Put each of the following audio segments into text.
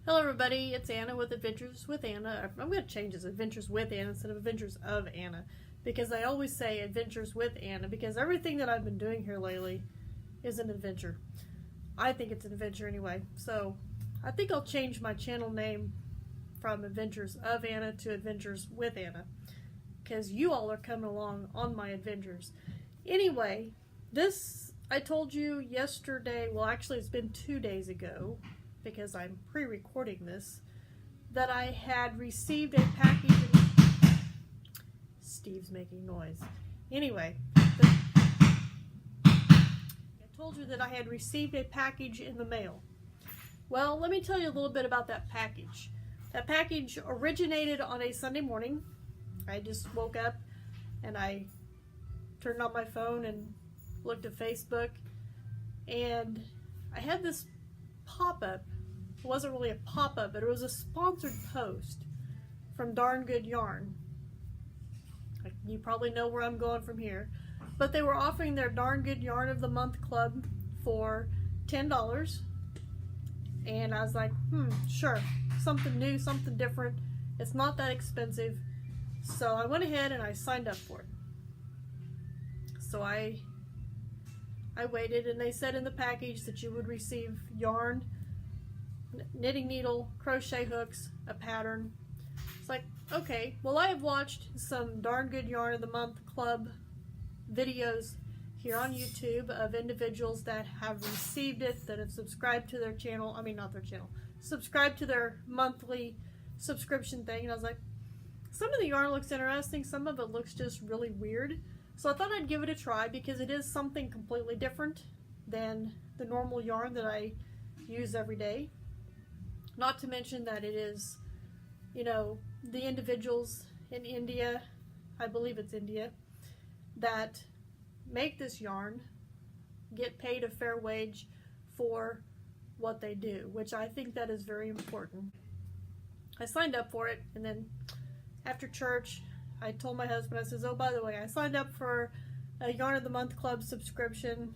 Hello everybody, it's Anna with Adventures with Anna. I'm going to change this, Adventures with Anna instead of Adventures of Anna, because I always say Adventures with Anna because everything that I've been doing here lately is an adventure. I think it's an adventure anyway, so I think I'll change my channel name from Adventures of Anna to Adventures with Anna, because you all are coming along on my adventures. Anyway, this I told you yesterday, well actually it's been 2 days ago, because I'm pre-recording this, that I had received a package. Steve's making noise. Anyway, I told you that I had received a package in the mail. Well, let me tell you a little bit about that package. That package originated on a Sunday morning. I just woke up and I turned on my phone and looked at Facebook, and I had this pop-up. It wasn't really a pop-up, but it was a sponsored post from Darn Good Yarn. You probably know where I'm going from here. But they were offering their Darn Good Yarn of the Month Club for $10. And I was like, sure. Something new, something different. It's not that expensive. So I went ahead and I signed up for it. So I waited, and they said in the package that you would receive yarn, knitting needle, crochet hooks, a pattern. It's like, okay, well I have watched some Darn Good Yarn of the Month Club videos here on YouTube of individuals that have received it, that have subscribed to their channel, subscribed to their monthly subscription thing, and I was like, some of the yarn looks interesting, some of it looks just really weird. So I thought I'd give it a try because it is something completely different than the normal yarn that I use every day. Not to mention that it is, the individuals in India, I believe it's India, that make this yarn get paid a fair wage for what they do, which I think that is very important. I signed up for it, and then after church, I told my husband, I says, oh, by the way, I signed up for a Yarn of the Month Club subscription,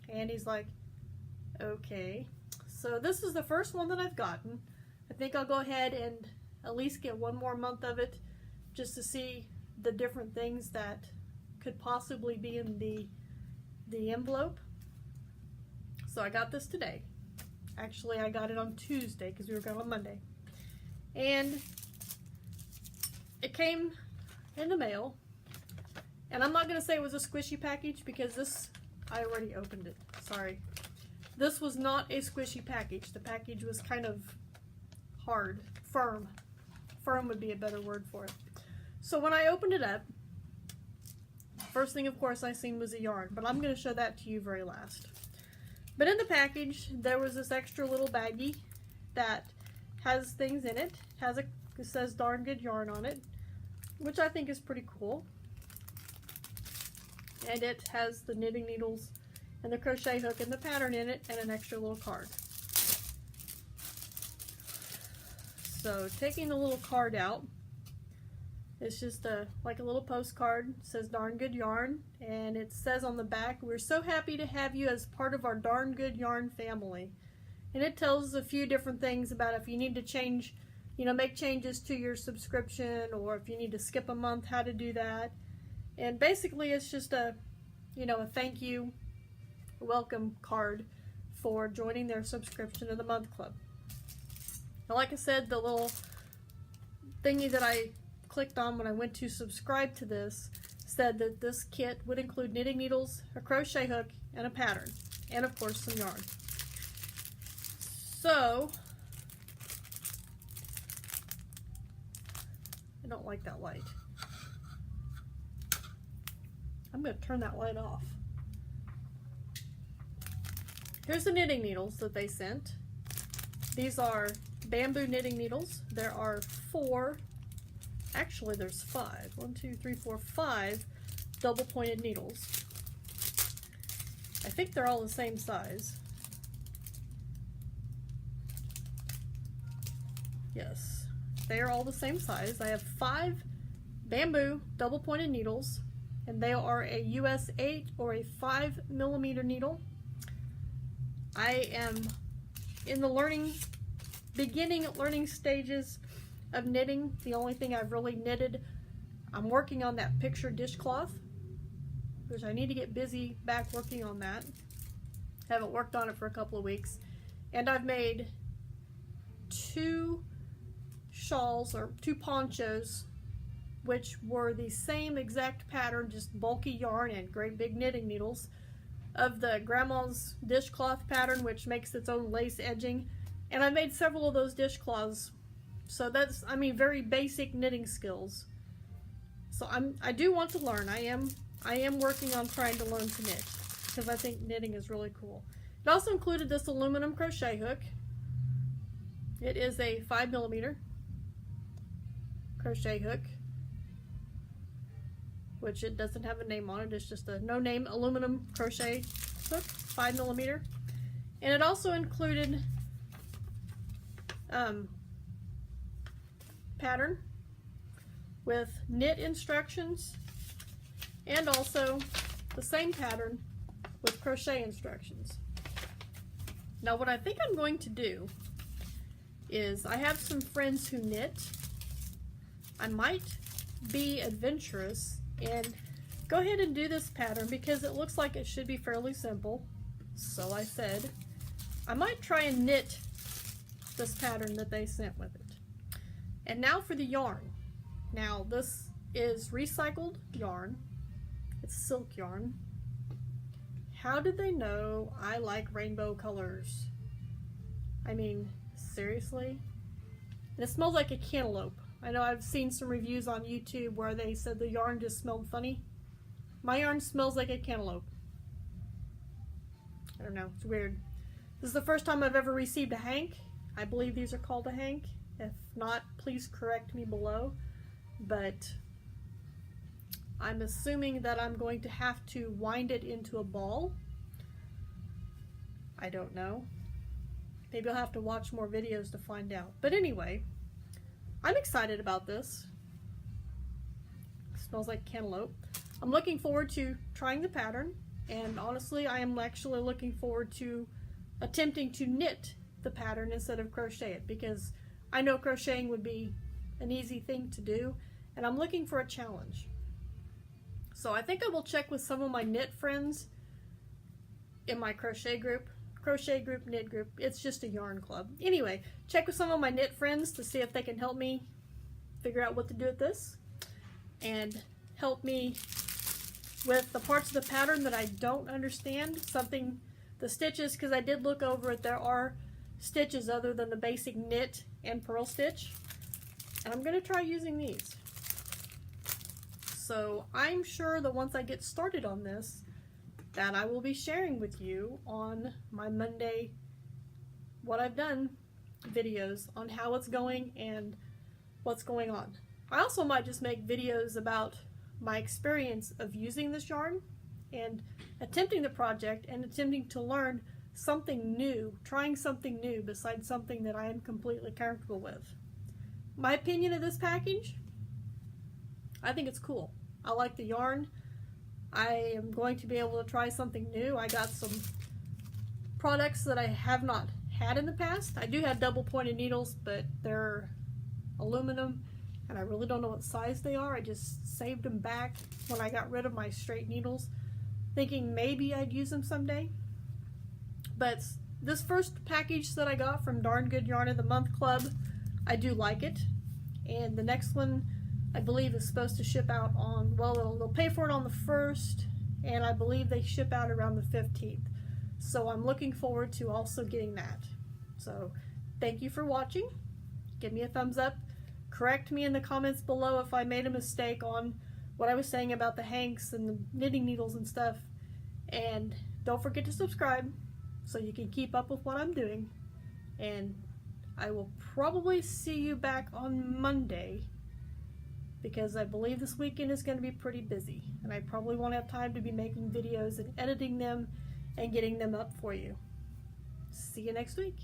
and he's like, okay. So this is the first one that I've gotten. I think I'll go ahead and at least get one more month of it just to see the different things that could possibly be in the envelope. So I got this today. Actually, I got it on Tuesday because we were going on Monday. And it came in the mail. And I'm not going to say it was a squishy package because this, I already opened it. Sorry. This was not a squishy package. The package was kind of hard, firm. Firm would be a better word for it. So when I opened it up, first thing of course I seen was a yarn, but I'm going to show that to you very last. But in the package there was this extra little baggie that has things in it. It says Darn Good Yarn on it, which I think is pretty cool. And it has the knitting needles and the crochet hook and the pattern in it, and an extra little card. So taking the little card out, it's just like a little postcard. It says Darn Good Yarn, and it says on the back, we're so happy to have you as part of our Darn Good Yarn family. And it tells a few different things about if you need to change, make changes to your subscription, or if you need to skip a month, how to do that. And basically it's just a thank you, welcome card for joining their subscription to the month club. Now, like I said, the little thingy that I clicked on when I went to subscribe to this said that this kit would include knitting needles, a crochet hook, and a pattern, and of course some yarn. So I don't like that light. I'm going to turn that light off. Here's the knitting needles that they sent. These are bamboo knitting needles. There are 4, actually there's 5. 1, 2, 3, 4, 5 double pointed needles. I think they're all the same size. Yes, they are all the same size. I have 5 bamboo double pointed needles, and they are a US 8 or a 5mm needle. I am in the learning beginning learning stages of knitting. The only thing I've really knitted, I'm working on that picture dishcloth, which I need to get busy back working on that. Haven't worked on it for a couple of weeks. And I've made 2 shawls or 2 ponchos, which were the same exact pattern, just bulky yarn and great big knitting needles, of the grandma's dishcloth pattern, which makes its own lace edging. And I made several of those dishcloths. So that's, I mean, very basic knitting skills. So I do want to learn. I am working on trying to learn to knit, because I think knitting is really cool. It also included this aluminum crochet hook. It is a 5mm crochet hook, which it doesn't have a name on it. It's just a no-name aluminum crochet hook, 5mm. And it also included pattern with knit instructions, and also the same pattern with crochet instructions. Now what I think I'm going to do is, I have some friends who knit. I might be adventurous and go ahead and do this pattern because it looks like it should be fairly simple. So I said I might try and knit this pattern that they sent with it. And now for the yarn. Now this is recycled yarn. It's silk yarn. How did they know I like rainbow colors? I mean, seriously? And it smells like a cantaloupe. I know I've seen some reviews on YouTube where they said the yarn just smelled funny. My yarn smells like a cantaloupe. I don't know, it's weird. This is the first time I've ever received a hank. I believe these are called a hank. If not, please correct me below. But I'm assuming that I'm going to have to wind it into a ball. I don't know. Maybe I'll have to watch more videos to find out. But anyway, I'm excited about this. It smells like cantaloupe. I'm looking forward to trying the pattern, and honestly I am actually looking forward to attempting to knit the pattern instead of crochet it, because I know crocheting would be an easy thing to do, and I'm looking for a challenge. So I think I will check with some of my knit friends in my crochet group, knit group. It's just a yarn club. Anyway, check with some of my knit friends to see if they can help me figure out what to do with this, and help me with the parts of the pattern that I don't understand. The stitches, because I did look over it, there are stitches other than the basic knit and purl stitch, and I'm going to try using these. So I'm sure that once I get started on this, that I will be sharing with you on my Monday what I've done videos on how it's going and what's going on. I also might just make videos about my experience of using this yarn and attempting the project and attempting to learn something new, trying something new besides something that I am completely comfortable with. My opinion of this package, I think it's cool. I like the yarn. I am going to be able to try something new. I got some products that I have not had in the past. I do have double pointed needles, but they're aluminum and I really don't know what size they are. I just saved them back when I got rid of my straight needles, thinking maybe I'd use them someday. But this first package that I got from Darn Good Yarn of the Month Club, I do like it. And the next one, I believe, is supposed to ship out on, well, they'll pay for it on the 1st, and I believe they ship out around the 15th. So I'm looking forward to also getting that. So thank you for watching. Give me a thumbs up. Correct me in the comments below if I made a mistake on what I was saying about the hanks and the knitting needles and stuff. And don't forget to subscribe so you can keep up with what I'm doing. And I will probably see you back on Monday, because I believe this weekend is going to be pretty busy and I probably won't have time to be making videos and editing them and getting them up for you. See you next week.